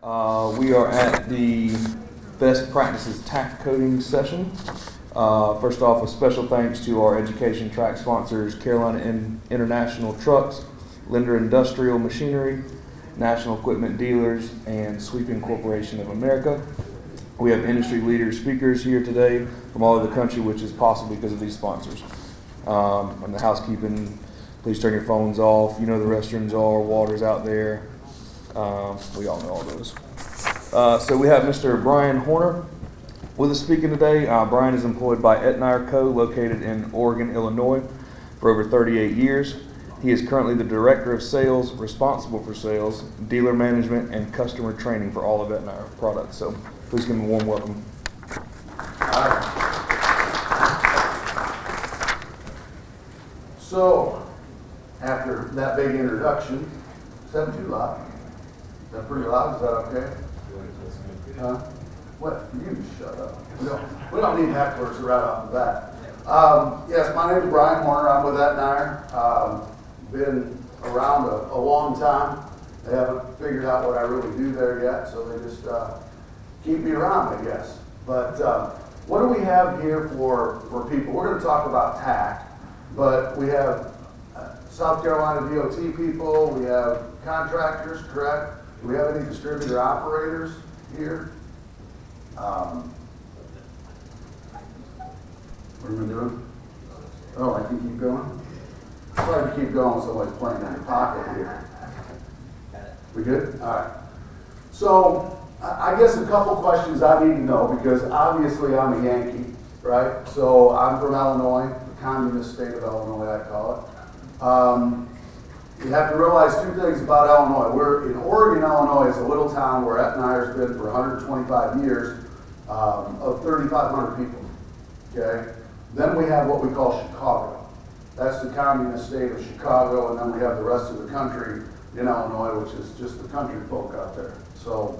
We are at the Best Practices Tack Coating session. First off, a special thanks to our education track sponsors, Carolina International Trucks, Linder Industrial Machinery, National Equipment Dealers, and Sweeping Corporation of America. We have industry leader speakers here today from all over the country, which is possible because of these sponsors. And the housekeeping, please turn your phones off. You know the restrooms are, water's out there. We all know all those. So we have Mr. Brian Horner with us speaking today. Brian is employed by Etnire Co., located in Oregon, Illinois, for over 38 years. He is currently the Director of Sales, responsible for sales, dealer management, and customer training for all of Etnire products. So please give him a warm welcome. All right. So, after that big introduction, is that too loud? Is that pretty loud? Is that okay? What? You shut up. We don't need hecklers right off the bat. Yes, my name is Brian Horner. I'm with Etnire. Been around a long time. They haven't figured out what I really do there yet, so they just keep me around, I guess. But what do we have here for people? We're going to talk about Tack, but we have South Carolina DOT people, we have contractors, correct? Do we have any distributor operators here? What are we doing? Oh, I can keep going? It's hard to keep going, somebody's playing in your pocket here. We good? All right. So, I guess a couple questions I need to know, because obviously I'm a Yankee, right? So I'm from Illinois, the communist state of Illinois, I call it. You have to realize two things about Illinois. We're in Oregon, Illinois is a little town where Etnire's been for 125 years, of 3,500 people, okay? Then we have what we call Chicago. That's the communist state of Chicago, and then we have the rest of the country in Illinois, which is just the country folk out there. So,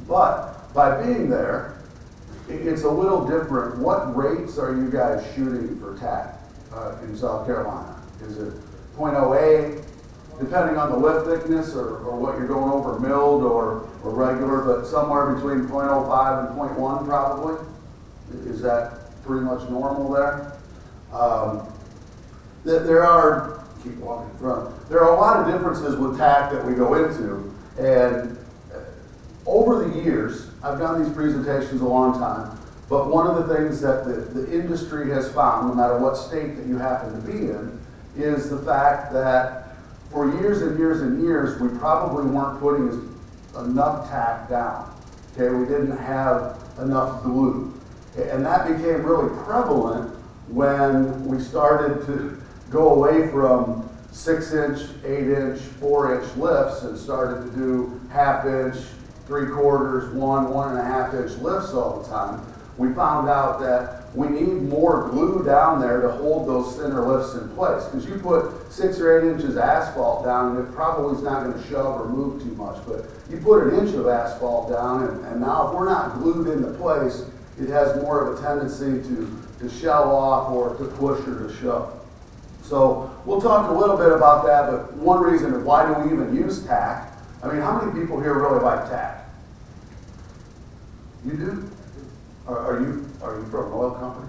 but by being there, it's a little different. What rates are you guys shooting for Tack in South Carolina? Is it 0.08, depending on the lift thickness or what you're going over, milled or regular, but somewhere between 0.05 and 0.1 probably? Is that pretty much normal there? There are, keep walking in front, there are a lot of differences with Tack that we go into, and over the years, I've done these presentations a long time, but one of the things that the industry has found, no matter what state that you happen to be in, is the fact that for years and years and years, we probably weren't putting enough tack down. Okay, we didn't have enough glue. And that became really prevalent when we started to go away from 6-inch, 8-inch, 4-inch lifts and started to do 1/2 inch, 3/4, 1.5 inch lifts all the time. We found out that we need more glue down there to hold those thinner lifts in place. Because you put 6 or 8 inches asphalt down, and it probably is not going to shove or move too much. But you put an inch of asphalt down, and now if we're not glued into place, it has more of a tendency to shell off or to push or to shove. So we'll talk a little bit about that, but one reason of why do we even use Tack? I mean, how many people here really like Tack? You do? Are you from an oil company?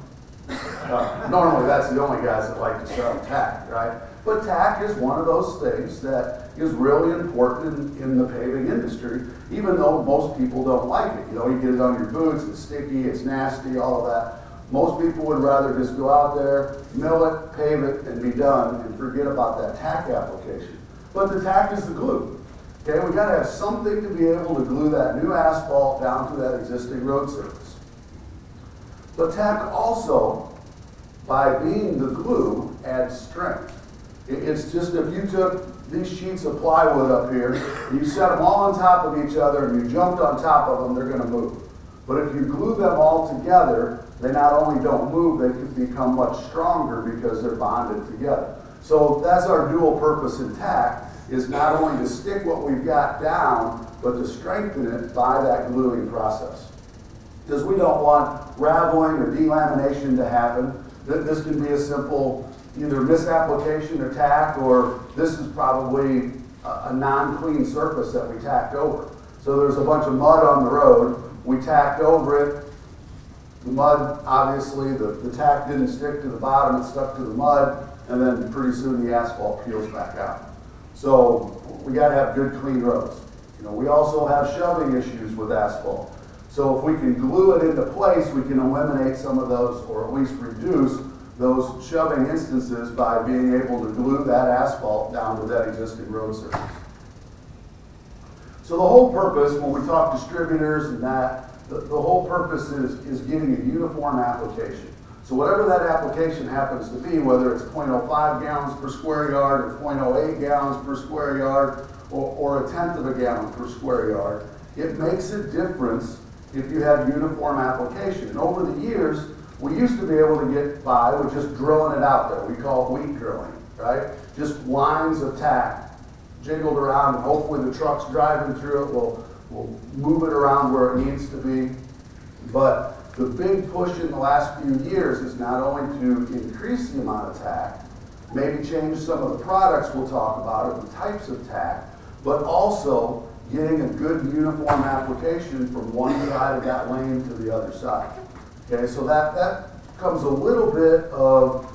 Normally that's the only guys that like to sell Tack, right? But Tack is one of those things that is really important in the paving industry, even though most people don't like it. You know, you get it on your boots, it's sticky, it's nasty, all of that. Most people would rather just go out there, mill it, pave it, and be done, and forget about that Tack application. But the Tack is the glue. Okay, we got to have something to be able to glue that new asphalt down to that existing road surface. But Tack also, by being the glue, adds strength. It's just if you took these sheets of plywood up here, you set them all on top of each other, and you jumped on top of them, they're going to move. But if you glue them all together, they not only don't move, they can become much stronger because they're bonded together. So that's our dual purpose in Tack, is not only to stick what we've got down, but to strengthen it by that gluing process. Because we don't want raveling or delamination to happen. This can be a simple either misapplication of Tack, or this is probably a non-clean surface that we tacked over. So there's a bunch of mud on the road. We tacked over it. The mud, obviously, the tack didn't stick to the bottom, it stuck to the mud, and then pretty soon the asphalt peels back out. So we got to have good, clean roads. We also have shoving issues with asphalt. So if we can glue it into place, we can eliminate some of those, or at least reduce those shoving instances by being able to glue that asphalt down to that existing road surface. So the whole purpose, when we talk distributors and that, the whole purpose is getting a uniform application. So whatever that application happens to be, whether it's 0.05 gallons per square yard or 0.08 gallons per square yard or a tenth of a gallon per square yard, it makes a difference if you have uniform application. And over the years, we used to be able to get by with just drilling it out there. We call it wheat drilling, right? Just lines of tack jiggled around, and hopefully the trucks driving through it will move it around where it needs to be. But the big push in the last few years is not only to increase the amount of tack, maybe change some of the products we'll talk about, or the types of tack, but also getting a good uniform application from one side of that lane to the other side. Okay, so that comes a little bit of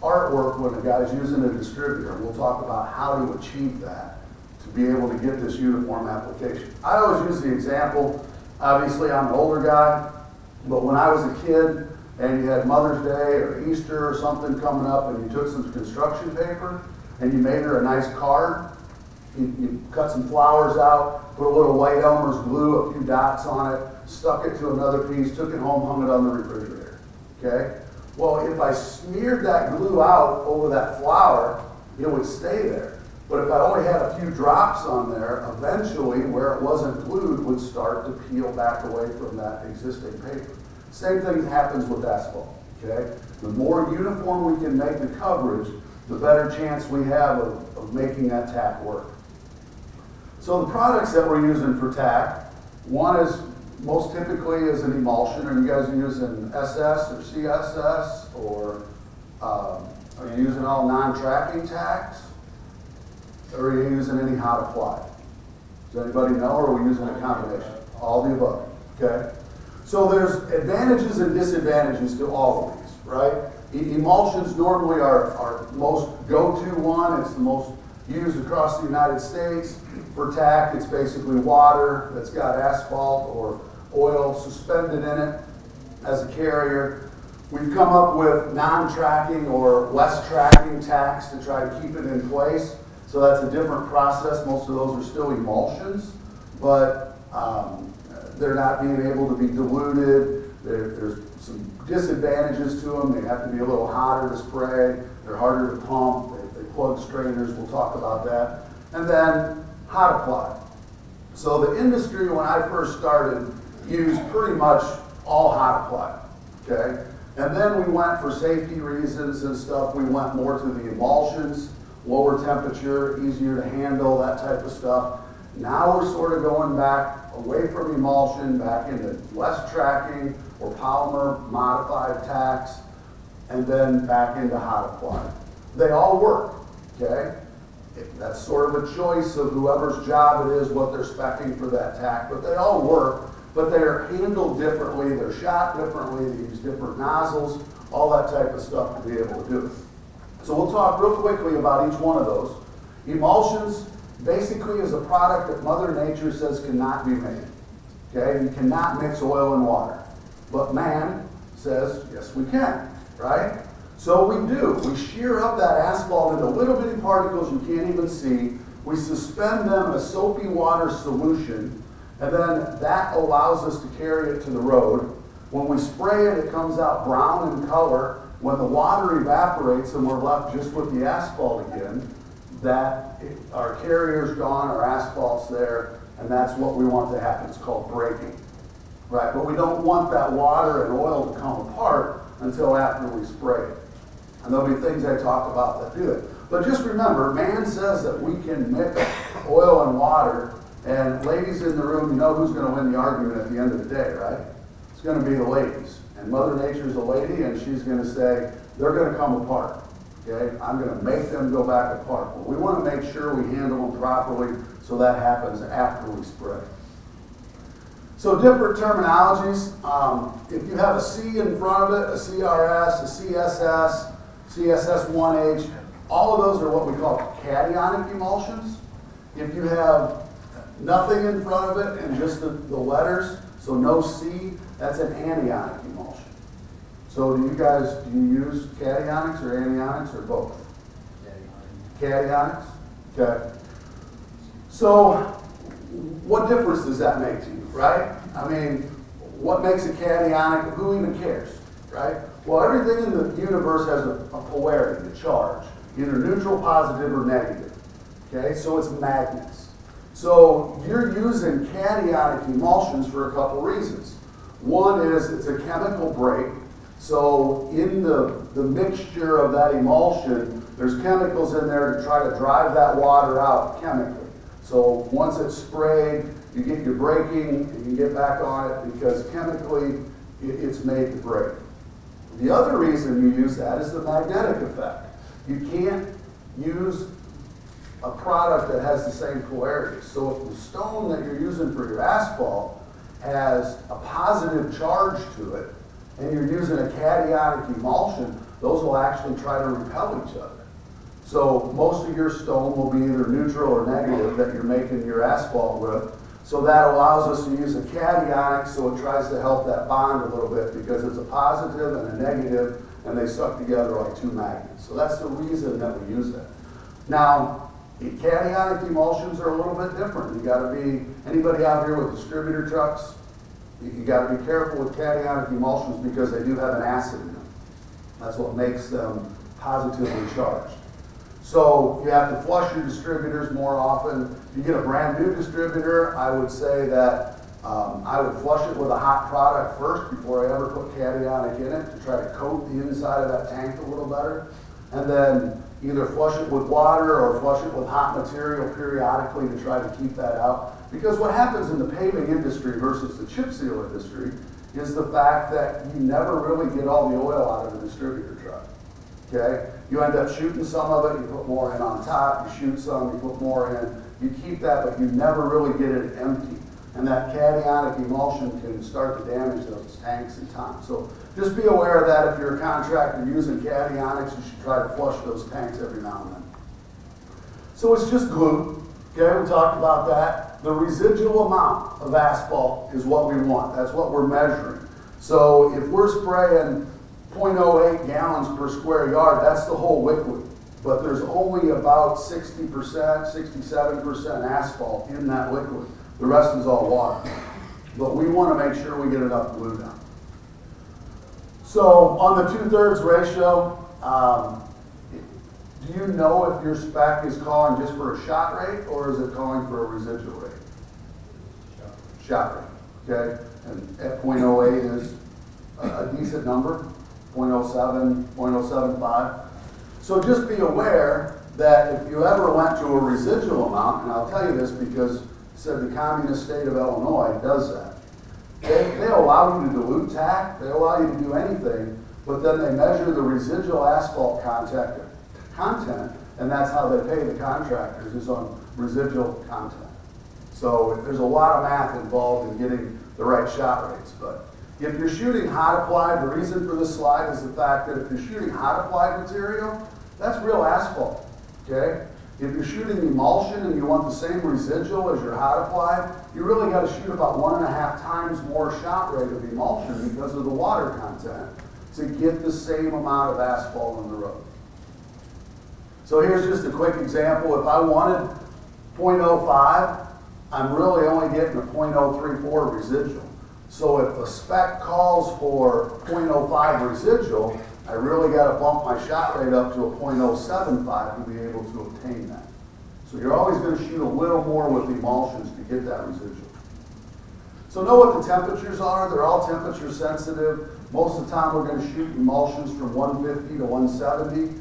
artwork when a guy's using a distributor. We'll talk about how to achieve that, to be able to get this uniform application. I always use the example, obviously I'm an older guy, but when I was a kid and you had Mother's Day or Easter or something coming up and you took some construction paper and you made her a nice card, you cut some flowers out, put a little white Elmer's glue, a few dots on it, stuck it to another piece, took it home, hung it on the refrigerator, okay? Well, if I smeared that glue out over that flower, it would stay there. But if I only had a few drops on there, eventually where it wasn't glued would start to peel back away from that existing paper. Same thing happens with asphalt, okay? The more uniform we can make the coverage, the better chance we have of making that tack work. So the products that we're using for tack, one is most typically is an emulsion. Are you guys using SS or CSS, or are you using all non-tracking tacks? Or are you using any hot applied? Does anybody know, or are we using a combination? All the above, okay? So there's advantages and disadvantages to all of these, right? Emulsions normally are our most go-to one. It's the most used across the United States. For tack, it's basically water that's got asphalt or oil suspended in it as a carrier. We've come up with non-tracking or less tracking tacks to try to keep it in place. So that's a different process. Most of those are still emulsions, but they're not being able to be diluted. There's some disadvantages to them. They have to be a little hotter to spray. They're harder to pump. They plug strainers. We'll talk about that. And then hot apply. So the industry, when I first started, used pretty much all hot apply, okay? And then we went, for safety reasons and stuff, we went more to the emulsions, lower temperature, easier to handle, that type of stuff. Now we're sort of going back away from emulsion, back into less tracking or polymer modified tacks, and then back into hot apply. They all work, okay? That's sort of a choice of whoever's job it is, what they're speccing for that tack, but they all work, but they're handled differently, they're shot differently, they use different nozzles, all that type of stuff to be able to do it. So we'll talk real quickly about each one of those. Emulsions basically is a product that Mother Nature says cannot be made. Okay, you cannot mix oil and water. But man says, yes we can, right? So we do. We shear up that asphalt into little bitty particles you can't even see. We suspend them in a soapy water solution, and then that allows us to carry it to the road. When we spray it, it comes out brown in color. When the water evaporates and we're left just with the asphalt again, our carrier's gone, our asphalt's there, and that's what we want to happen. It's called breaking, right? But we don't want that water and oil to come apart until after we spray it. And there'll be things I talk about that do it. But just remember, man says that we can mix oil and water, and ladies in the room, you know who's going to win the argument at the end of the day, right? It's going to be the ladies. And Mother Nature's a lady, and she's going to say, they're going to come apart. Okay, I'm going to make them go back apart. But we want to make sure we handle them properly, so that happens after we spray. So different terminologies. If you have a C in front of it, a CRS, a CSS, CSS1H, all of those are what we call cationic emulsions. If you have nothing in front of it and just the letters, so no C, that's an anionic emulsion. So do you use cationics or anionics or both? Cationics? Okay. So what difference does that make to you, right? I mean, what makes a cationic? Who even cares, right? Well, everything in the universe has a polarity, a charge, either neutral, positive, or negative. Okay, so it's magnets. So you're using cationic emulsions for a couple reasons. One is it's a chemical break. So in the mixture of that emulsion, there's chemicals in there to try to drive that water out chemically. So once it's sprayed, you get your braking and you get back on it because chemically it's made to break. The other reason you use that is the magnetic effect. You can't use a product that has the same polarity. So if the stone that you're using for your asphalt has a positive charge to it, and you're using a cationic emulsion, those will actually try to repel each other. So most of your stone will be either neutral or negative that you're making your asphalt with. So that allows us to use a cationic, so it tries to help that bond a little bit because it's a positive and a negative, and they suck together like two magnets. So that's the reason that we use it. Now, cationic emulsions are a little bit different. You gotta be, anybody out here with distributor trucks, you gotta be careful with cationic emulsions because they do have an acid in them. That's what makes them positively charged. So you have to flush your distributors more often. If you get a brand new distributor, I would say that I would flush it with a hot product first before I ever put cationic in it to try to coat the inside of that tank a little better. And then either flush it with water or flush it with hot material periodically to try to keep that out. Because what happens in the paving industry versus the chip seal industry is the fact that you never really get all the oil out of the distributor truck. Okay? You end up shooting some of it, you put more in on top, you shoot some, you put more in, you keep that, but you never really get it empty. And that cationic emulsion can start to damage those tanks in time. So just be aware of that. If you're a contractor using cationics, you should try to flush those tanks every now and then. So it's just glue. Okay, we talked about that. The residual amount of asphalt is what we want. That's what we're measuring. So if we're spraying 0.08 gallons per square yard, that's the whole liquid. But there's only about 60%, 67% asphalt in that liquid. The rest is all water. But we want to make sure we get enough glue down. So on the 2/3 ratio, do you know if your spec is calling just for a shot rate or is it calling for a residual rate? Shot rate, okay? And at 0.08 is a decent number, 0.07, 0.075. So just be aware that if you ever went to a residual amount, and I'll tell you this because it said the communist state of Illinois does that. They allow you to dilute tack, they allow you to do anything, but then they measure the residual asphalt content, and that's how they pay the contractors, is on residual content. So there's a lot of math involved in getting the right shot rates. But if you're shooting hot applied, the reason for this slide is the fact that if you're shooting hot applied material, that's real asphalt, okay? If you're shooting emulsion and you want the same residual as your hot applied, you really got to shoot about 1.5 times more shot rate of emulsion because of the water content to get the same amount of asphalt on the road. So here's just a quick example. If I wanted 0.05, I'm really only getting a 0.034 residual. So if the spec calls for 0.05 residual, I really got to bump my shot rate up to a 0.075 to be able to obtain that. So you're always going to shoot a little more with emulsions to get that residual. So know what the temperatures are. They're all temperature sensitive. Most of the time we're going to shoot emulsions from 150 to 170.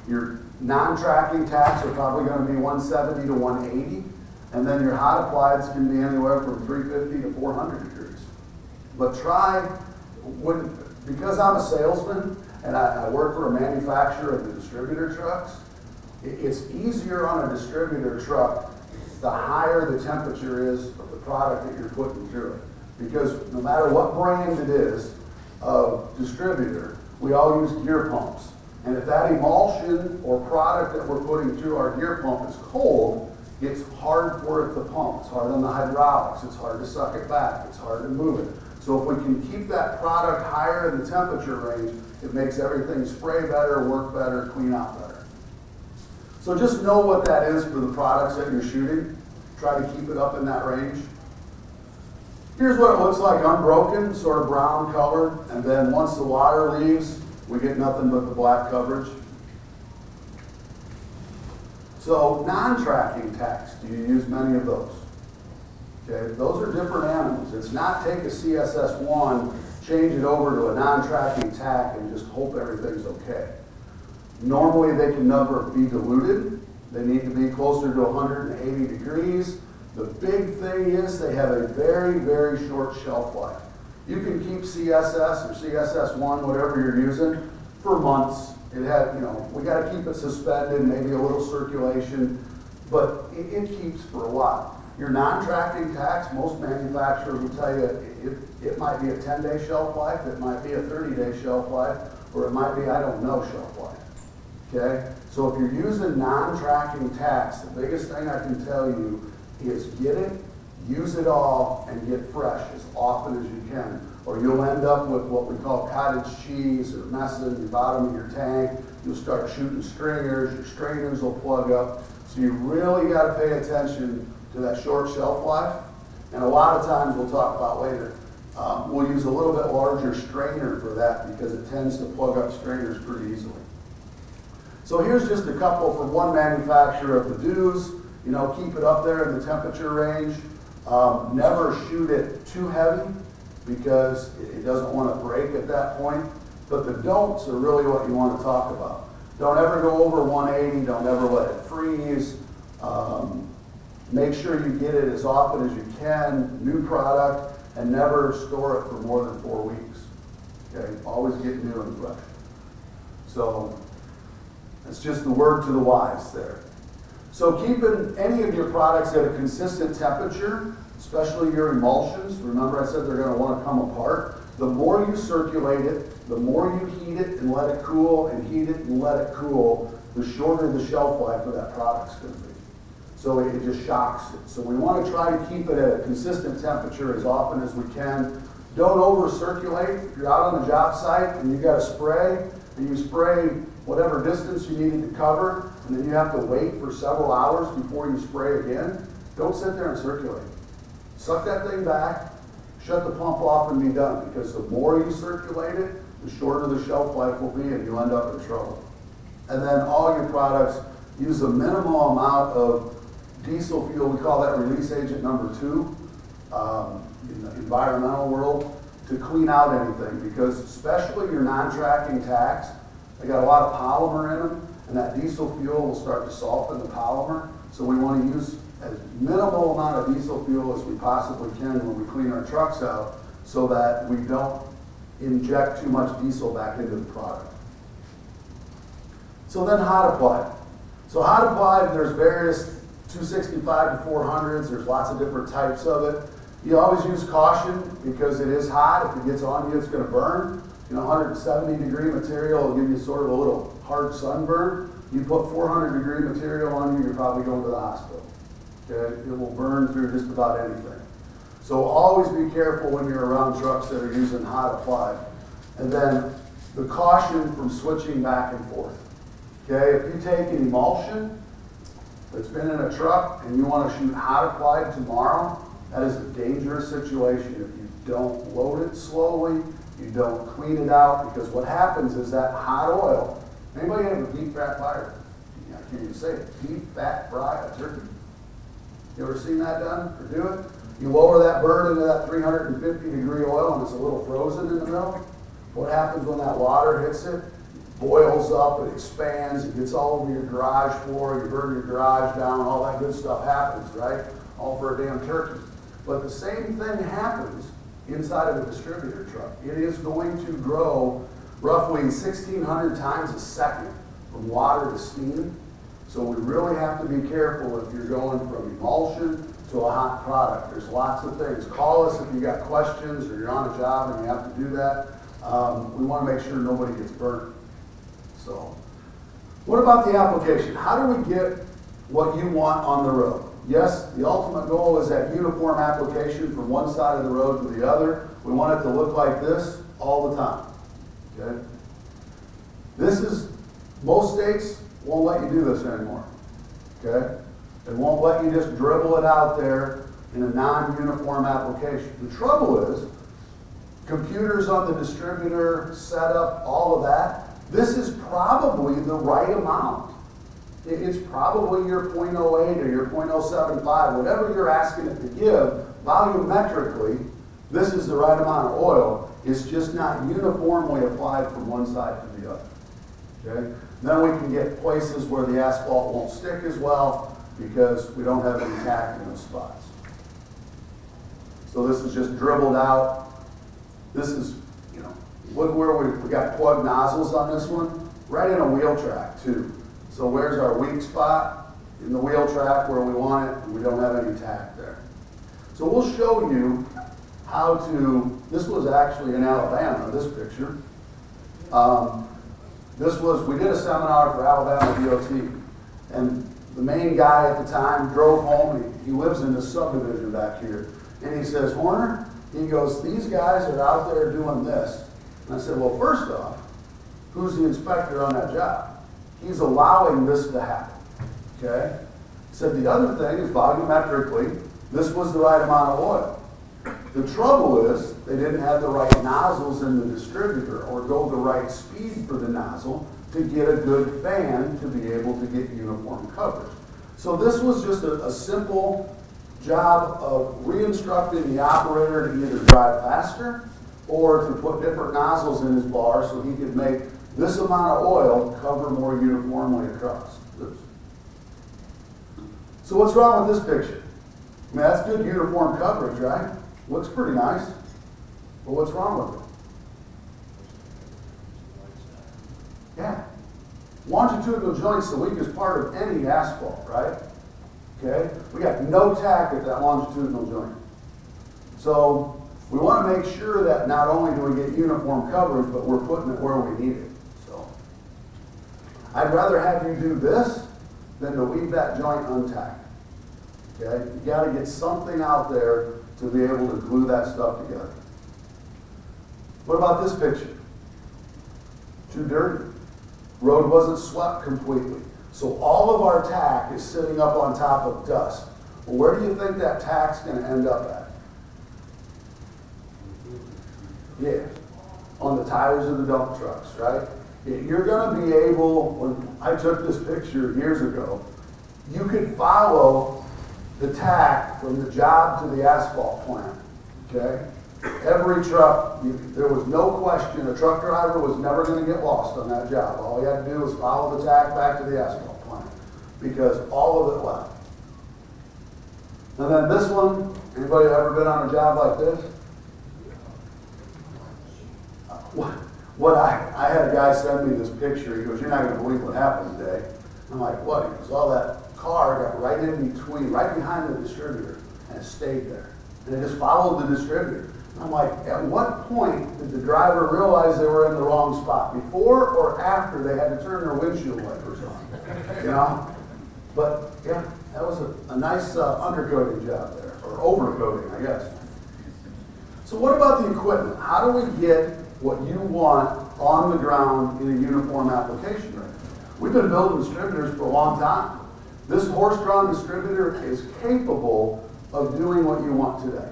Your non-tracking tacks are probably going to be 170 to 180. And then your hot applieds can be anywhere from 350 to 400 degrees. But try, because I'm a salesman and I work for a manufacturer of the distributor trucks. It's easier on a distributor truck the higher the temperature is of the product that you're putting through it. Because no matter what brand it is of distributor, we all use gear pumps. And if that emulsion or product that we're putting through our gear pump is cold, it's hard for it to pump. It's hard on the hydraulics. It's hard to suck it back. It's hard to move it. So if we can keep that product higher in the temperature range, it makes everything spray better, work better, clean out better. So just know what that is for the products that you're shooting. Try to keep it up in that range. Here's what it looks like unbroken, sort of brown colored, and then once the water leaves, we get nothing but the black coverage. So non-tracking tacks, do you use many of those? Okay, those are different animals. It's not take a CSS1, change it over to a non-tracking tack and just hope everything's okay. Normally they can never be diluted. They need to be closer to 180 degrees. The big thing is they have a very, very short shelf life. You can keep CSS or CSS1, whatever you're using, for months. It had, we got to keep it suspended, maybe a little circulation, but it keeps for a while. Your non-tracking tacks, most manufacturers will tell you it might be a 10-day shelf life, it might be a 30-day shelf life, or it might be, I don't know, shelf life. Okay? So if you're using non-tracking tacks, the biggest thing I can tell you is get it, use it all, and get fresh as often as you can. Or you'll end up with what we call cottage cheese or messes in the bottom of your tank. You'll start shooting stringers, your strainers will plug up. So you really got to pay attention to that short shelf life. And a lot of times we'll talk about later, we'll use a little bit larger strainer for that because it tends to plug up strainers pretty easily. So here's just a couple from one manufacturer of the do's. Keep it up there in the temperature range. Never shoot it too heavy because it doesn't want to break at that point. But the don'ts are really what you want to talk about. Don't ever go over 180. Don't ever let it freeze. Make sure you get it as often as you can, new product, and never store it for more than 4 weeks. Okay, always get new and fresh. So that's just the word to the wise there. So keeping any of your products at a consistent temperature, especially your emulsions, remember I said they're going to want to come apart. The more you circulate it, the more you heat it and let it cool, and heat it and let it cool, the shorter the shelf life of that product's going to be. So it just shocks it. So we want to try to keep it at a consistent temperature as often as we can. Don't over circulate. If you're out on the job site and you got a spray, and you spray whatever distance you needed to cover, and then you have to wait for several hours before you spray again, don't sit there and circulate. Suck that thing back, shut the pump off and be done, because the more you circulate it, the shorter the shelf life will be and you'll end up in trouble. And then all your products use a minimal amount of diesel fuel. We call that release agent number 2 in the environmental world, to clean out anything, because especially your non-tracking tacks, they got a lot of polymer in them, and that diesel fuel will start to soften the polymer. So we want to use as minimal amount of diesel fuel as we possibly can when we clean our trucks out, so that we don't inject too much diesel back into the product. So then hot applied. So hot applied, there's various 265 to 400s, there's lots of different types of it. You always use caution because it is hot. If it gets on you, it's going to burn. 170 degree material will give you sort of a little hard sunburn. You put 400 degree material on you, you're probably going to the hospital. Okay? It will burn through just about anything. So always be careful when you're around trucks that are using hot applied. And then the caution from switching back and forth. Okay? If you take an emulsion that's been in a truck and you want to shoot hot applied tomorrow, that is a dangerous situation if you don't load it slowly, you don't clean it out, because what happens is that hot oil, anybody have a deep fat fryer? I can't even say it. Deep fat fry a turkey. You ever seen that done or do it? You lower that bird into that 350 degree oil and it's a little frozen in the middle. What happens when that water hits it? It boils up, it expands, it gets all over your garage floor, you burn your garage down, all that good stuff happens, right? All for a damn turkey. But the same thing happens inside of a distributor truck. It is going to grow roughly 1,600 times a second from water to steam. So we really have to be careful if you're going from emulsion to a hot product. There's lots of things. Call us if you got questions or you're on a job and you have to do that. We want to make sure nobody gets burnt. So, what about the application? How do we get what you want on the road? Yes, the ultimate goal is that uniform application from one side of the road to the other. We want it to look like this all the time. Okay? Most states won't let you do this anymore. Okay? They won't let you just dribble it out there in a non-uniform application. The trouble is, computers on the distributor, setup, all of that, this is probably the right amount. It's probably your .08 or your .075, whatever you're asking it to give, volumetrically, this is the right amount of oil. It's just not uniformly applied from one side to the other. Okay? Then we can get places where the asphalt won't stick as well because we don't have any tack in those spots. So this is just dribbled out. This is, look where we got plug nozzles on this one, right in a wheel track too. So where's our weak spot? In the wheel track where we want it, and we don't have any tack there. So we'll show you how to, this was actually in Alabama, this picture. We did a seminar for Alabama DOT, and the main guy at the time drove home. He lives in this subdivision back here, and he says, Horner, he goes, these guys are out there doing this. And I said, well, first off, who's the inspector on that job? He's allowing this to happen, okay? He said the other thing is volumetrically, this was the right amount of oil. The trouble is they didn't have the right nozzles in the distributor or go the right speed for the nozzle to get a good fan to be able to get uniform coverage. So this was just a simple job of re-instructing the operator to either drive faster or to put different nozzles in his bar so he could make this amount of oil cover more uniformly across. Oops. So what's wrong with this picture? I mean, that's good uniform coverage, right? Looks pretty nice. But what's wrong with it? Yeah. Longitudinal joint's the weakest part of any asphalt, right? Okay? We got no tack at that longitudinal joint. So we want to make sure that not only do we get uniform coverage, but we're putting it where we need it. So I'd rather have you do this than to leave that joint untacked. Okay? You got to get something out there to be able to glue that stuff together. What about this picture? Too dirty. Road wasn't swept completely. So all of our tack is sitting up on top of dust. Well, where do you think that tack's going to end up at? Yeah, on the tires of the dump trucks, right? You're going to be able, when I took this picture years ago, you could follow the tack from the job to the asphalt plant, okay? Every truck, there was no question, a truck driver was never going to get lost on that job. All he had to do was follow the tack back to the asphalt plant because all of it left. And then this one, anybody ever been on a job like this? I had a guy send me this picture. He goes, you're not going to believe what happened today. I'm like, what? He goes, all that car got right in between, right behind the distributor, and it stayed there. And it just followed the distributor. I'm like, at what point did the driver realize they were in the wrong spot? Before or after they had to turn their windshield wipers on? But yeah, that was a nice undercoating job there, or overcoating, I guess. So what about the equipment? How do we get what you want on the ground in a uniform application right now? We've been building distributors for a long time. This horse-drawn distributor is capable of doing what you want today,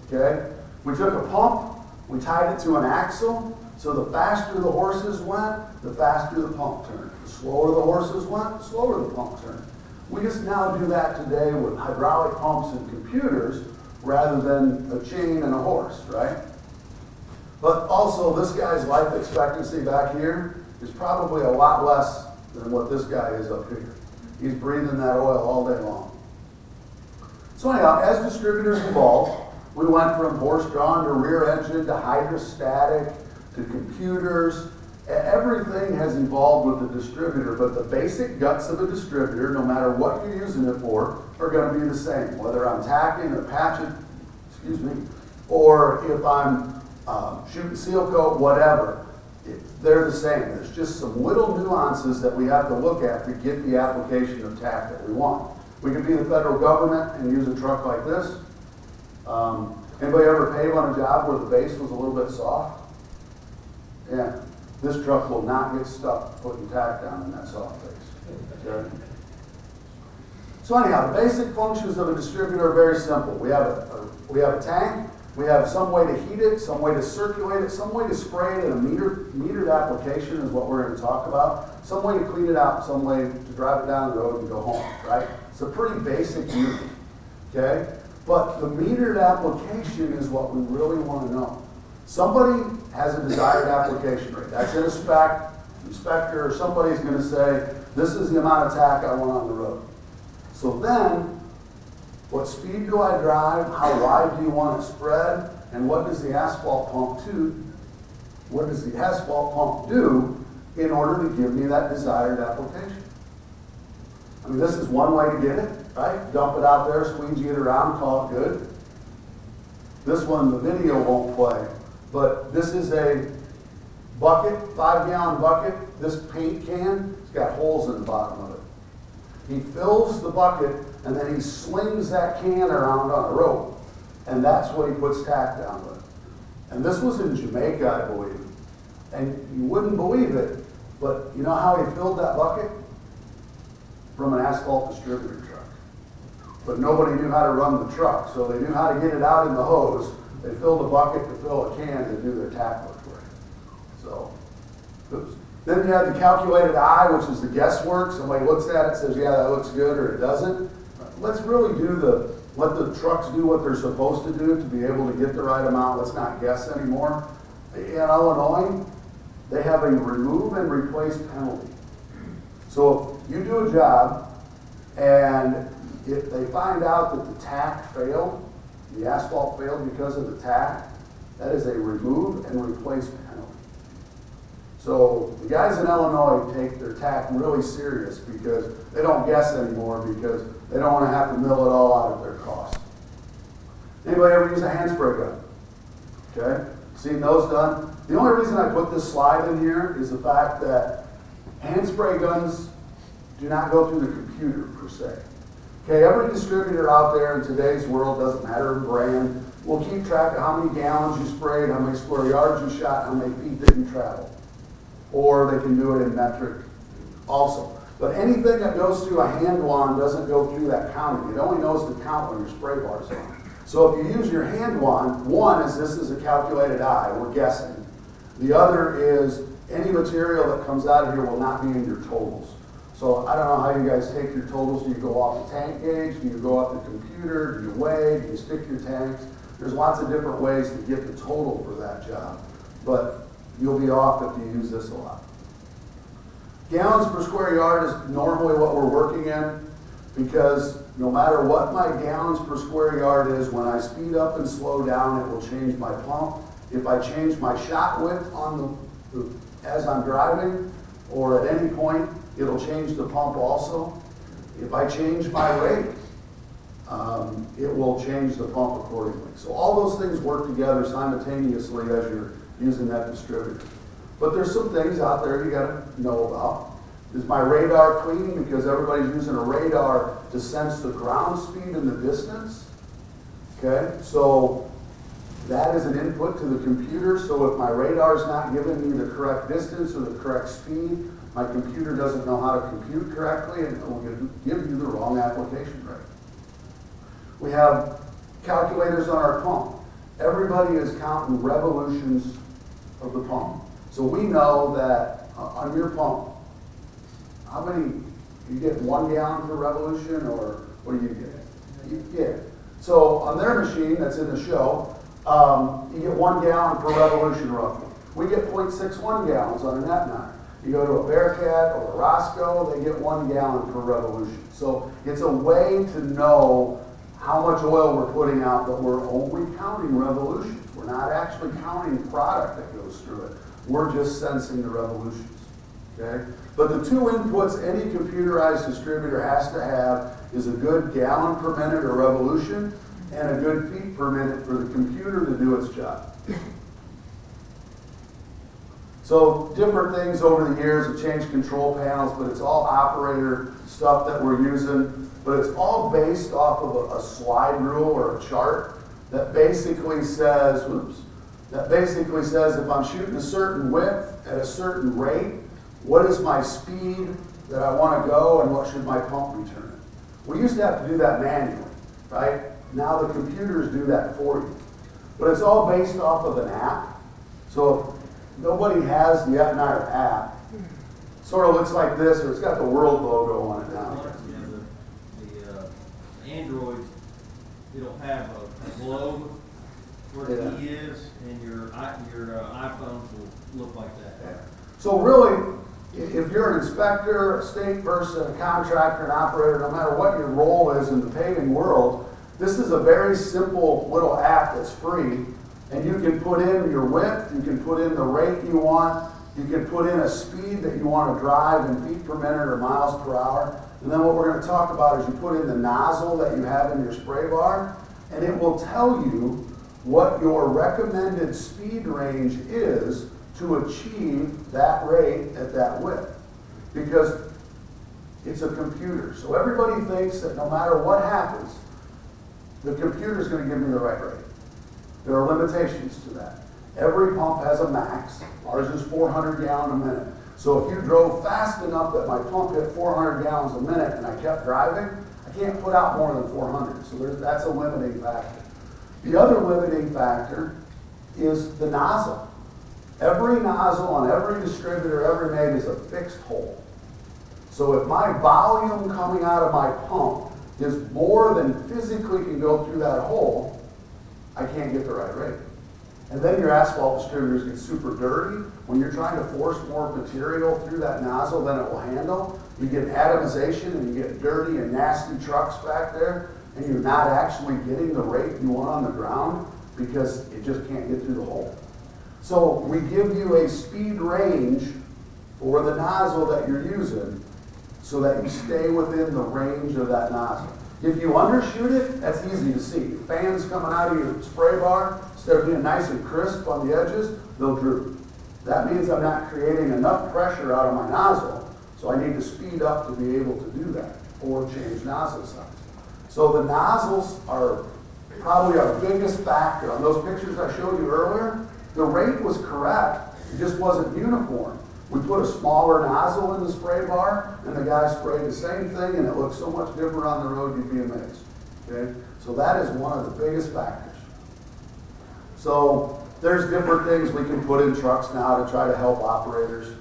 okay? We took a pump, we tied it to an axle, so the faster the horses went, the faster the pump turned. The slower the horses went, the slower the pump turned. We just now do that today with hydraulic pumps and computers rather than a chain and a horse, right? But also, this guy's life expectancy back here is probably a lot less than what this guy is up here. He's breathing that oil all day long. So anyhow, as distributors evolved, we went from horse-drawn to rear engine to hydrostatic to computers, Everything has evolved with the distributor, but the basic guts of a distributor, no matter what you're using it for, are going to be the same. Whether I'm tacking or patching, or if I'm shooting seal coat, whatever, they're the same. There's just some little nuances that we have to look at to get the application of tack that we want. We could be the federal government and use a truck like this. Anybody ever pave on a job where the base was a little bit soft? Yeah. This truck will not get stuck putting tack down in that soft base. Okay? So anyhow, the basic functions of a distributor are very simple. We have a tank, we have some way to heat it, some way to circulate it, some way to spray it in a metered application is what we're going to talk about, some way to clean it out, some way to drive it down the road and go home, right? It's a pretty basic unit, okay? But the metered application is what we really want to know. Somebody has a desired application rate. That's in a spec, inspector, or somebody's going to say, this is the amount of tack I want on the road. So then, what speed do I drive? How wide do you want it spread? And what does the asphalt pump do? What does the asphalt pump do in order to give me that desired application? I mean, this is one way to get it, right? Dump it out there, squeegee it around, call it good. This one, the video won't play, but this is a bucket, 5-gallon bucket. This paint can, it's got holes in the bottom of it. He fills the bucket and then he slings that can around on a rope. And that's what he puts tack down with. And this was in Jamaica, I believe. And you wouldn't believe it, but you know how he filled that bucket? From an asphalt distributor truck. But nobody knew how to run the truck, so they knew how to get it out in the hose. They filled a bucket to fill a can to do their tack work for it. So, oops. Then you have the calculated eye, which is the guesswork. Somebody looks at it, says, yeah, that looks good, or it doesn't. Let's really let the trucks do what they're supposed to do to be able to get the right amount. Let's not guess anymore. In Illinois, they have a remove and replace penalty. So if you do a job and if they find out that the tack failed, the asphalt failed because of the tack, that is a remove and replace penalty. So the guys in Illinois take their tack really serious because they don't guess anymore because they don't want to have to mill it all out at their cost. Anybody ever use a hand spray gun? Okay, seen those done? The only reason I put this slide in here is the fact that hand spray guns do not go through the computer per se. Okay, every distributor out there in today's world, doesn't matter the brand, will keep track of how many gallons you sprayed, how many square yards you shot, how many feet did you travel. Or they can do it in metric also. But anything that goes through a hand wand doesn't go through that counting. It only knows to count when your spray bar's on. So if you use your hand wand, one is this is a calculated eye, we're guessing. The other is any material that comes out of here will not be in your totals. So I don't know how you guys take your totals. Do you go off the tank gauge? Do you go off the computer? Do you weigh? Do you stick your tanks? There's lots of different ways to get the total for that job. But you'll be off if you use this a lot. Gallons per square yard is normally what we're working in because no matter what my gallons per square yard is, when I speed up and slow down, it will change my pump. If I change my shot width on as I'm driving or at any point, it'll change the pump also. If I change my rate, it will change the pump accordingly. So all those things work together simultaneously as you're using that distributor. But there's some things out there you gotta know about. Is my radar clean? Because everybody's using a radar to sense the ground speed in the distance. Okay, so that is an input to the computer. So if my radar is not giving me the correct distance or the correct speed, my computer doesn't know how to compute correctly and it will give you the wrong application rate. We have calculators on our pump. Everybody is counting revolutions of the pump. So we know that on your pump, how many, you get 1 gallon per revolution or what do you get? Yeah. So on their machine that's in the show, you get 1 gallon per revolution roughly. We get 0.61 gallons on a net nine. You go to a Bearcat or a Roscoe, they get 1 gallon per revolution. So it's a way to know how much oil we're putting out, but we're only counting revolutions. We're not actually counting product that goes through it. We're just sensing the revolutions, okay? But the two inputs any computerized distributor has to have is a good gallon per minute or revolution and a good feet per minute for the computer to do its job. So different things over the years have changed control panels, but it's all operator stuff that we're using. But it's all based off of a slide rule or a chart that basically says, if I'm shooting a certain width at a certain rate, what is my speed that I want to go and what should my pump return? We used to have to do that manually, right? Now the computers do that for you. But it's all based off of an app. So if nobody has the Etnire app, it sort of looks like this, or it's got the world logo on it now. The Androids, it'll have a globe where the key is, and your iPhones will look like that. Yeah. So really, if you're an inspector, a state person, a contractor, an operator, no matter what your role is in the paving world, this is a very simple little app that's free, and you can put in your width, you can put in the rate you want, you can put in a speed that you want to drive in feet per minute or miles per hour, and then what we're going to talk about is you put in the nozzle that you have in your spray bar, and it will tell you what your recommended speed range is to achieve that rate at that width. Because it's a computer. So everybody thinks that no matter what happens, the computer is going to give me the right rate. There are limitations to that. Every pump has a max. Ours is 400 gallon a minute. So if you drove fast enough that my pump hit 400 gallons a minute and I kept driving, I can't put out more than 400. So that's a limiting factor. The other limiting factor is the nozzle. Every nozzle on every distributor ever made is a fixed hole. So if my volume coming out of my pump is more than physically can go through that hole, I can't get the right rate. And then your asphalt distributors get super dirty. When you're trying to force more material through that nozzle than it will handle, you get atomization and you get dirty and nasty trucks back there, and you're not actually getting the rate you want on the ground because it just can't get through the hole. So we give you a speed range for the nozzle that you're using so that you stay within the range of that nozzle. If you undershoot it, that's easy to see. Your fans coming out of your spray bar, instead of being nice and crisp on the edges, they'll droop. That means I'm not creating enough pressure out of my nozzle, so I need to speed up to be able to do that or change nozzle size. So the nozzles are probably our biggest factor. On those pictures I showed you earlier, the rate was correct, it just wasn't uniform. We put a smaller nozzle in the spray bar, and the guy sprayed the same thing, and it looked so much different on the road, you'd be amazed. Okay? So that is one of the biggest factors. So there's different things we can put in trucks now to try to help operators,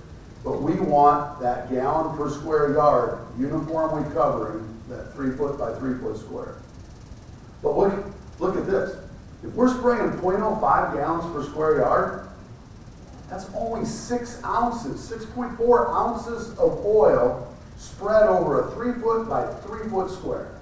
but we want that gallon per square yard uniformly covering that 3 foot by 3 foot square. But look at this. If we're spraying 0.05 gallons per square yard, that's only 6 ounces, 6.4 ounces of oil spread over a 3 foot by 3 foot square.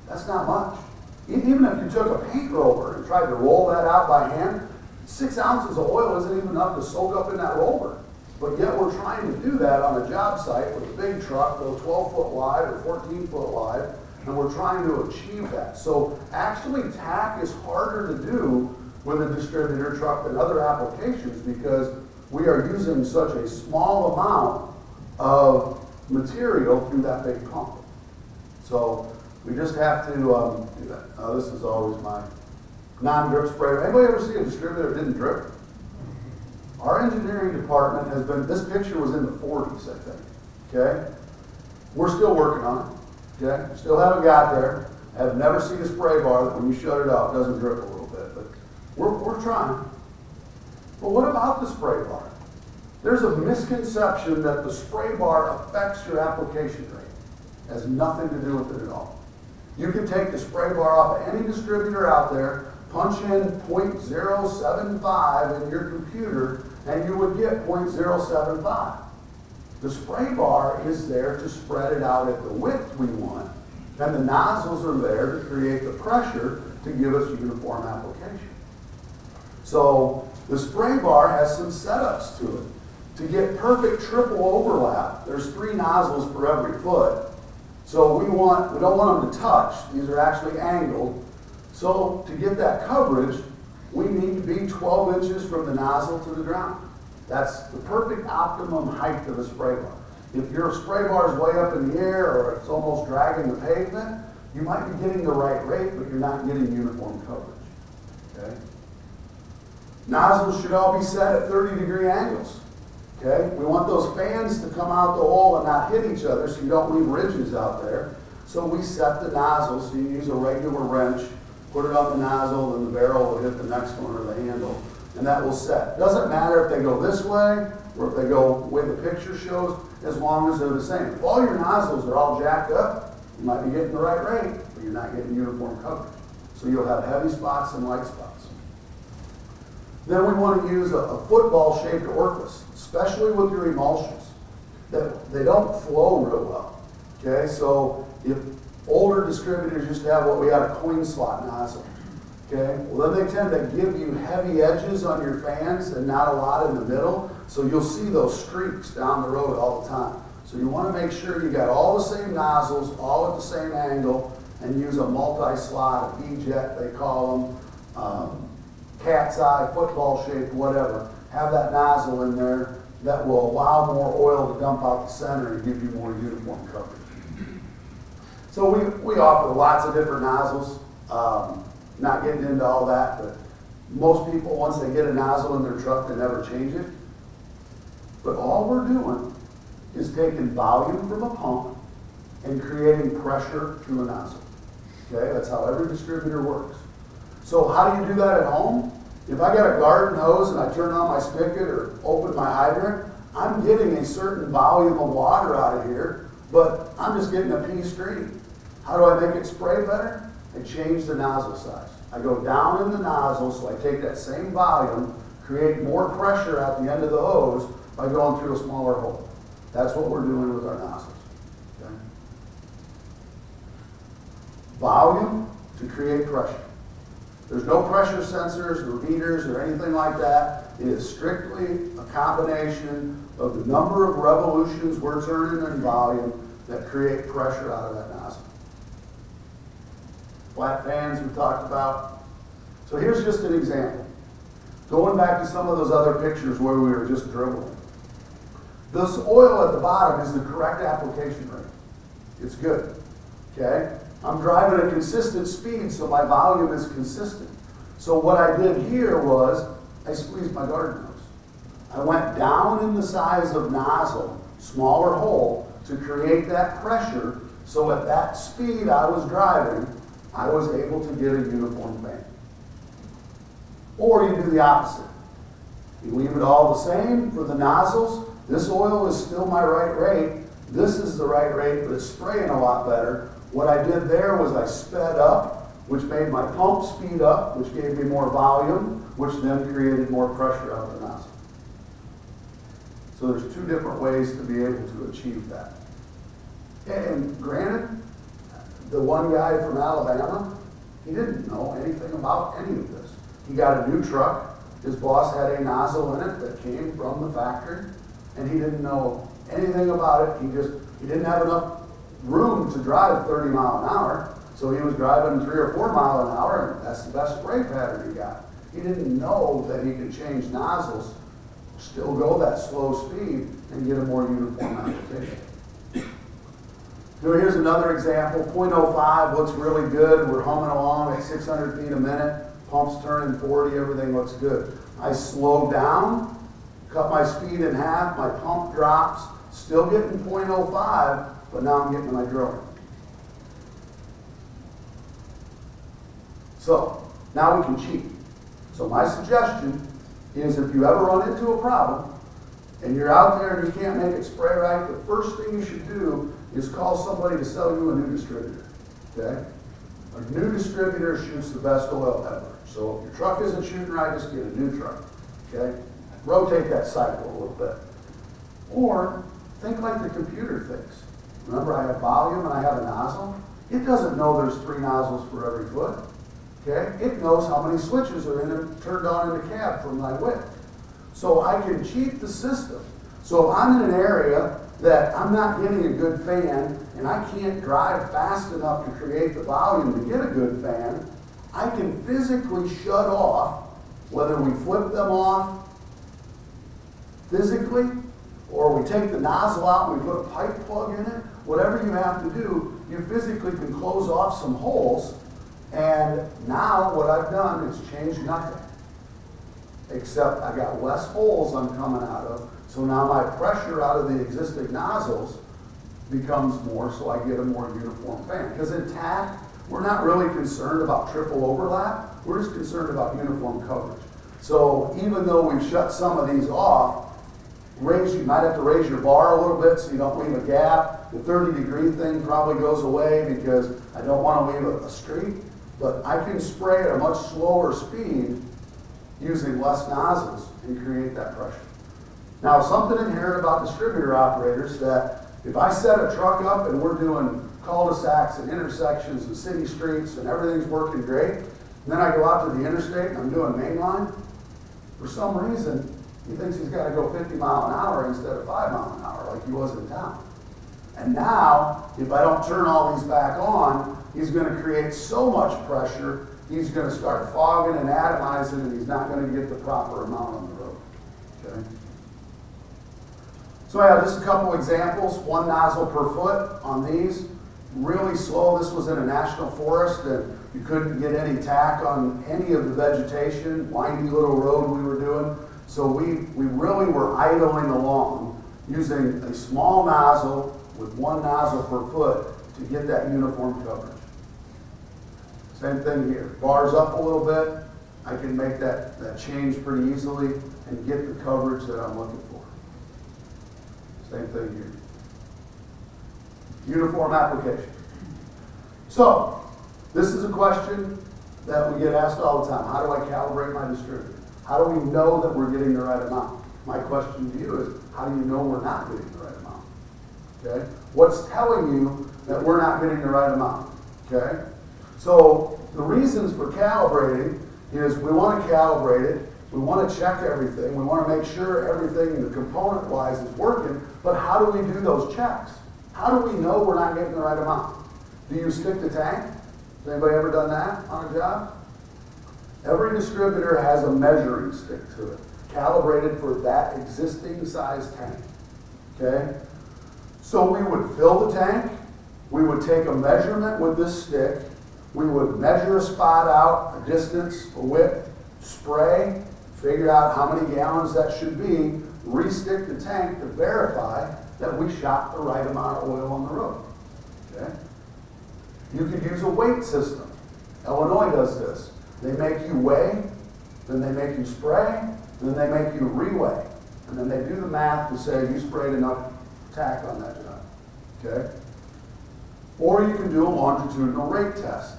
That's not much. Even if you took a paint roller and tried to roll that out by hand, 6 ounces of oil isn't even enough to soak up in that roller. But yet we're trying to do that on a job site with a big truck, go 12 foot wide or 14 foot wide, and we're trying to achieve that. So actually Tack is harder to do with a distributor truck than other applications because we are using such a small amount of material through that big pump. So we just have to do that. Now this is always my non-drip sprayer. Anybody ever see a distributor that didn't drip? Our engineering department has been, this picture was in the 40s, I think, okay? We're still working on it, okay? Still haven't got there. I have never seen a spray bar that when you shut it off doesn't drip a little bit, but we're trying. But what about the spray bar? There's a misconception that the spray bar affects your application rate. It has nothing to do with it at all. You can take the spray bar off of any distributor out there, punch in 0.075 in your computer, and you would get 0.075. The spray bar is there to spread it out at the width we want, and the nozzles are there to create the pressure to give us uniform application. So The spray bar has some setups to it. To get perfect triple overlap, there's 3 nozzles for every foot. So we don't want them to touch. These are actually angled. So to get that coverage, we need to be 12 inches from the nozzle to the ground. That's the perfect optimum height of the spray bar. If your spray bar is way up in the air or it's almost dragging the pavement, you might be getting the right rate, but you're not getting uniform coverage. Okay? Nozzles should all be set at 30-degree angles. Okay? We want those fans to come out the hole and not hit each other so you don't leave ridges out there. So we set the nozzle, so you use a regular wrench, put it on the nozzle, and the barrel will hit the next one or the handle, and that will set. Doesn't matter if they go this way or if they go the way the picture shows, as long as they're the same. If all your nozzles are all jacked up, you might be getting the right rate, but you're not getting uniform coverage. So you'll have heavy spots and light spots. Then we want to use a football-shaped orifice, especially with your emulsions. They don't flow real well. Okay, so if older distributors used to have what we had a coin slot nozzle. Okay, well then they tend to give you heavy edges on your fans and not a lot in the middle, so you'll see those streaks down the road all the time. So you want to make sure you got all the same nozzles, all at the same angle, and use a multi-slot, a V-jet they call them, cat's eye, football shape, whatever. Have that nozzle in there that will allow more oil to dump out the center and give you more uniform coverage. So we offer lots of different nozzles. Not getting into all that, but most people, once they get a nozzle in their truck, they never change it. But all we're doing is taking volume from a pump and creating pressure through a nozzle. Okay, that's how every distributor works. So how do you do that at home? If I got a garden hose and I turn on my spigot or open my hydrant, I'm getting a certain volume of water out of here, but I'm just getting a pea stream. How do I make it spray better? I change the nozzle size. I go down in the nozzle, so I take that same volume, create more pressure at the end of the hose by going through a smaller hole. That's what we're doing with our nozzles. Okay? Volume to create pressure. There's no pressure sensors or meters or anything like that. It is strictly a combination of the number of revolutions we're turning in volume that create pressure out of that nozzle. Flat fans we talked about. So here's just an example. Going back to some of those other pictures where we were just dribbling. This oil at the bottom is the correct application rate. It's good. Okay? I'm driving at a consistent speed, so my volume is consistent. So what I did here was I squeezed my garden hose. I went down in the size of nozzle, smaller hole, to create that pressure, so at that speed I was driving, I was able to get a uniform fan. Or you do the opposite. You leave it all the same for the nozzles. This oil is still my right rate. This is the right rate, but it's spraying a lot better. What I did there was I sped up, which made my pump speed up, which gave me more volume, which then created more pressure out of the nozzle. So there's 2 different ways to be able to achieve that. And granted, the one guy from Alabama, he didn't know anything about any of this. He got a new truck. His boss had a nozzle in it that came from the factory, and he didn't know anything about it. He didn't have enough room to drive 30 miles an hour, so he was driving 3 or 4 miles an hour, and that's the best spray pattern he got. He didn't know that he could change nozzles, still go that slow speed, and get a more uniform application. So here's another example. 0.05 looks really good. We're humming along at 600 feet a minute. Pump's turning 40. Everything looks good. I slow down, cut my speed in half. My pump drops. Still getting 0.05, but now I'm getting my drilling. So now we can cheat. So my suggestion is if you ever run into a problem and you're out there and you can't make it spray right, the first thing you should do is call somebody to sell you a new distributor. Okay? A new distributor shoots the best oil ever. So if your truck isn't shooting right, just get a new truck. Okay? Rotate that cycle a little bit. Or think like the computer thinks. Remember, I have volume and I have a nozzle. It doesn't know there's 3 nozzles for every foot. Okay? It knows how many switches are turned on in the cab from my wick. So I can cheat the system. So if I'm in an area that I'm not getting a good fan and I can't drive fast enough to create the volume to get a good fan, I can physically shut off, whether we flip them off physically or we take the nozzle out and we put a pipe plug in it, whatever you have to do, you physically can close off some holes. And now what I've done is changed nothing. Except I got less holes I'm coming out of, so now my pressure out of the existing nozzles becomes more, so I get a more uniform fan. Because in Tack, we're not really concerned about triple overlap, we're just concerned about uniform coverage. So even though we've shut some of these off, you might have to raise your bar a little bit so you don't leave a gap. The 30-degree thing probably goes away because I don't want to leave a streak, but I can spray at a much slower speed using less nozzles and create that pressure. Now, something inherent about distributor operators that if I set a truck up and we're doing cul-de-sacs and intersections and city streets and everything's working great, and then I go out to the interstate and I'm doing mainline, for some reason, he thinks he's got to go 50 mile an hour instead of 5 mile an hour like he was in town. And now, if I don't turn all these back on, he's going to create so much pressure, he's going to start fogging and atomizing, and he's not going to get the proper amount on the road. Okay? So I have just a couple examples. 1 nozzle per foot on these. Really slow. This was in a national forest, and you couldn't get any tack on any of the vegetation. Windy little road we were doing. So we really were idling along using a small nozzle with 1 nozzle per foot to get that uniform coverage. Same thing here. Bars up a little bit. I can make that change pretty easily and get the coverage that I'm looking for. Same thing here. Uniform application. So, this is a question that we get asked all the time. How do I calibrate my distributor? How do we know that we're getting the right amount? My question to you is, how do you know we're not getting the right amount? Okay? What's telling you that we're not getting the right amount? Okay? So the reasons for calibrating is we want to calibrate it, we want to check everything, we want to make sure everything the component-wise is working, but how do we do those checks? How do we know we're not getting the right amount? Do you stick the tank? Has anybody ever done that on a job? Every distributor has a measuring stick to it, calibrated for that existing size tank. Okay? So we would fill the tank, we would take a measurement with this stick, we would measure a spot out, a distance, a width, spray, figure out how many gallons that should be, re-stick the tank to verify that we shot the right amount of oil on the road. Okay? You could use a weight system. Illinois does this. They make you weigh, then they make you spray, then they make you re-weigh. And then they do the math to say you sprayed enough tack on that job. Okay? Or you can do a longitudinal rate test,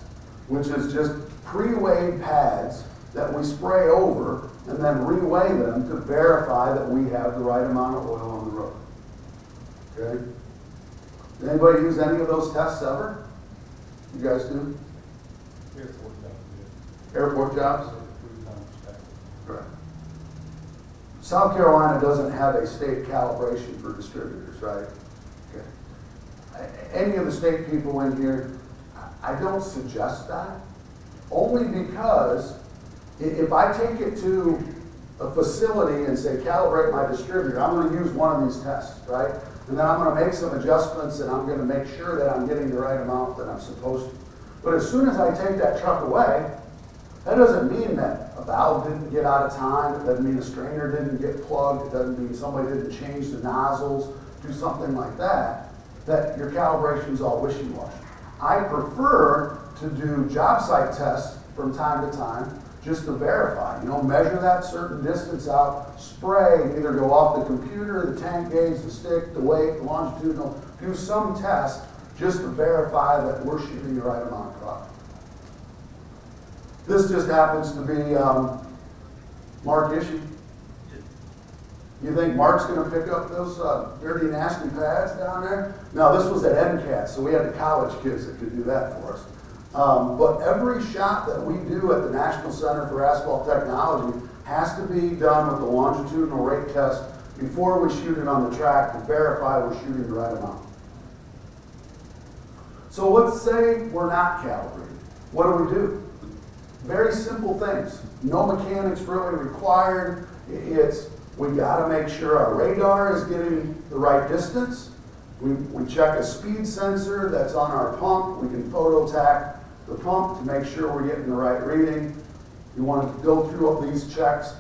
which is just pre-weighed pads that we spray over and then re-weigh them to verify that we have the right amount of oil on the road. Okay? Did anybody use any of those tests ever? You guys do? Airport jobs? Right. South Carolina doesn't have a state calibration for distributors, right? Okay. Any of the state people in here, I don't suggest that, only because if I take it to a facility and say calibrate my distributor, I'm going to use one of these tests, right? And then I'm going to make some adjustments and I'm going to make sure that I'm getting the right amount that I'm supposed to. But as soon as I take that truck away, that doesn't mean that a valve didn't get out of time. It doesn't mean a strainer didn't get plugged. It doesn't mean somebody didn't change the nozzles, do something like that, that your calibration's all wishy-washy. I prefer to do job site tests from time to time just to verify. You know, measure that certain distance out, spray, either go off the computer, the tank gauge, the stick, the weight, the longitudinal, do some test just to verify that we're shooting the right amount of product. This just happens to be Mark issue. You think Mark's going to pick up those dirty, nasty pads down there? No, this was at MCAT, so we had the college kids that could do that for us. But every shot that we do at the National Center for Asphalt Technology has to be done with the longitudinal rate test before we shoot it on the track to verify we're shooting the right amount. So let's say we're not calibrated. What do? Very simple things. No mechanics really required. We gotta make sure our radar is getting the right distance. We check a speed sensor that's on our pump. We can photo tack the pump to make sure we're getting the right reading. You want to go through all these checks.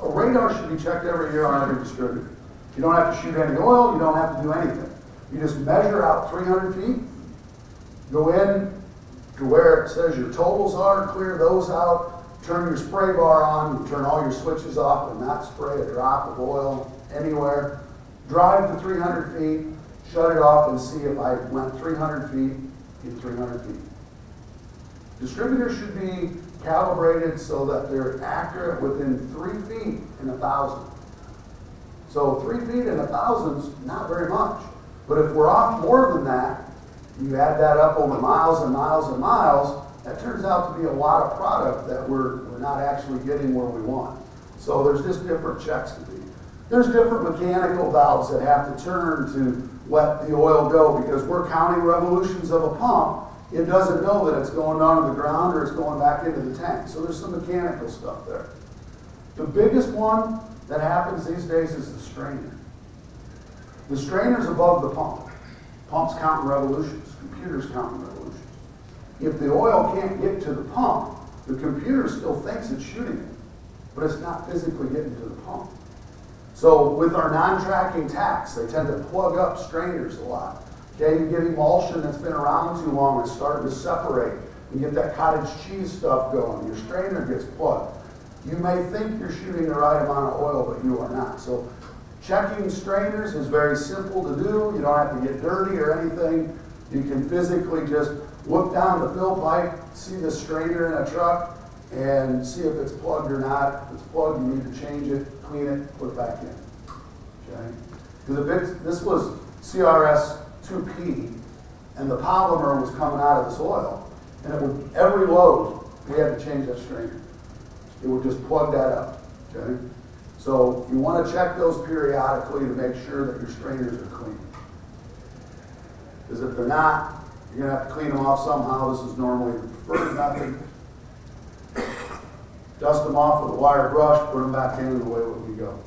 A radar should be checked every year on every distributor. You don't have to shoot any oil. You don't have to do anything. You just measure out 300 feet, go in to where it says your totals are, clear those out, turn your spray bar on, turn all your switches off and not spray a drop of oil anywhere. Drive to 300 feet, shut it off and see if I went 300 feet in 300 feet. Distributors should be calibrated so that they're accurate within 3 feet in 1,000. So 3 feet in 1,000 is not very much. But if we're off more than that, you add that up over miles and miles and miles, that turns out to be a lot of product that we're not actually getting where we want. So there's just different checks to be. There's different mechanical valves that have to turn to let the oil go because we're counting revolutions of a pump. It doesn't know that it's going down to the ground or it's going back into the tank. So there's some mechanical stuff there. The biggest one that happens these days is the strainer. The strainer's above the pump. Pump's counting revolutions. Computer's counting revolutions. If the oil can't get to the pump, the computer still thinks it's shooting it, but it's not physically getting to the pump. So with our non-tracking tacks, they tend to plug up strainers a lot. Okay, you get emulsion that's been around too long, it's starting to separate. You get that cottage cheese stuff going, your strainer gets plugged. You may think you're shooting the right amount of oil, but you are not. So checking strainers is very simple to do. You don't have to get dirty or anything. You can physically just look down the fill pipe, see the strainer in a truck, and see if it's plugged or not. If it's plugged, you need to change it, clean it, put it back in. Okay? Because this was CRS 2P, and the polymer was coming out of this oil, and it would, every load, we had to change that strainer. It would just plug that up. Okay? So you want to check those periodically to make sure that your strainers are clean. Because if they're not, you're going to have to clean them off somehow. This is normally the preferred method. Dust them off with a wire brush, put them back in, and away we go.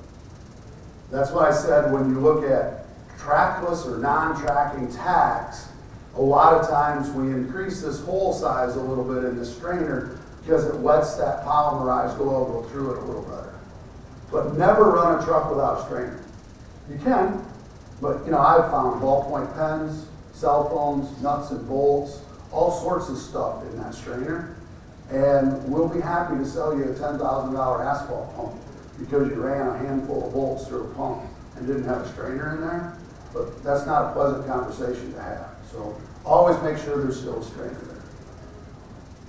That's why I said when you look at trackless or non-tracking tacks, a lot of times we increase this hole size a little bit in the strainer because it lets that polymerized oil go through it a little better. But never run a truck without a strainer. You can, but I've found ballpoint pens, cell phones, nuts and bolts, all sorts of stuff in that strainer. And we'll be happy to sell you a $10,000 asphalt pump because you ran a handful of bolts through a pump and didn't have a strainer in there. But that's not a pleasant conversation to have. So always make sure there's still a strainer there.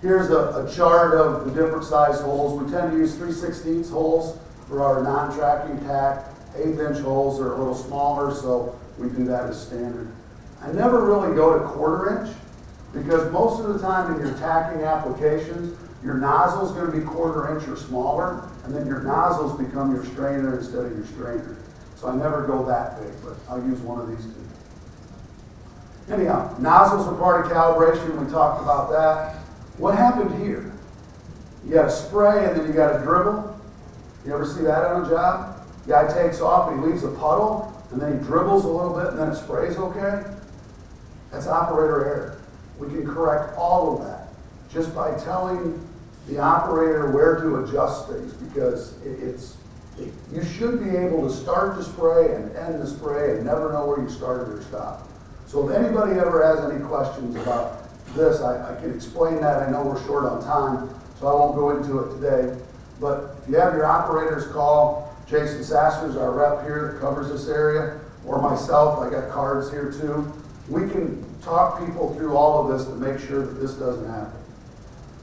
Here's a chart of the different size holes. We tend to use 3/16 holes for our non-tracking tack. 1/8" holes are a little smaller, so we do that as standard. I never really go to 1/4 inch because most of the time in your tacking applications, your nozzle is going to be 1/4 inch or smaller, and then your nozzles become your strainer instead of your strainer. So I never go that big, but I'll use one of these two. Anyhow, nozzles are part of calibration. We talked about that. What happened here? You got a spray and then you got a dribble. You ever see that on a job? The guy takes off and he leaves a puddle and then he dribbles a little bit and then it sprays okay? That's operator error. We can correct all of that just by telling the operator where to adjust things because you should be able to start the spray and end the spray and never know where you started or stopped. So if anybody ever has any questions about this, I can explain that. I know we're short on time, so I won't go into it today. But if you have your operators call, Jason Sasser's our rep here that covers this area, or myself, I got cards here too. We can talk people through all of this to make sure that this doesn't happen.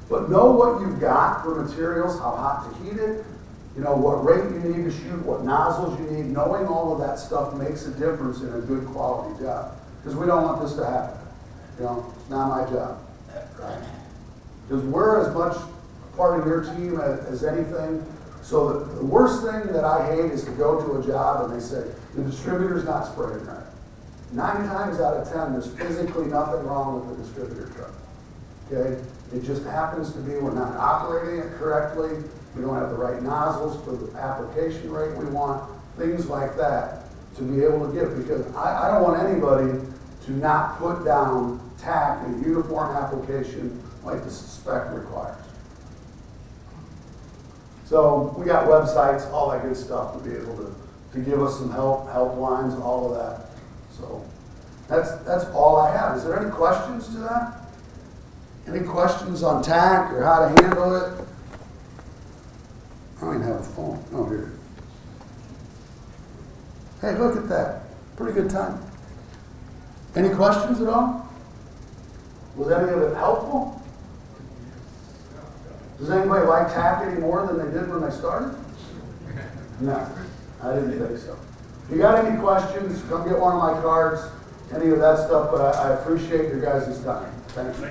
But know what you've got for materials, how hot to heat it, what rate you need to shoot, what nozzles you need. Knowing all of that stuff makes a difference in a good quality job. Because we don't want this to happen. It's not my job. Right? Because we're as much part of your team as anything. So the worst thing that I hate is to go to a job and they say, the distributor's not spraying right. 9 times out of 10, there's physically nothing wrong with the distributor truck. Okay? It just happens to be we're not operating it correctly. We don't have the right nozzles for the application rate we want. Things like that to be able to give. Because I don't want anybody to not put down Tack in a uniform application like the spec requires. So we got websites, all that good stuff to be able to give us some helplines, all of that. So that's all I have. Is there any questions to that? Any questions on Tack or how to handle it? I don't even have a phone. Oh, here. Hey, look at that. Pretty good time. Any questions at all? Was any of it helpful? Does anybody like Tack any more than they did when they started? No, I didn't think so. If you got any questions, come get one of my cards, any of that stuff, but I appreciate your guys' time. Thank you.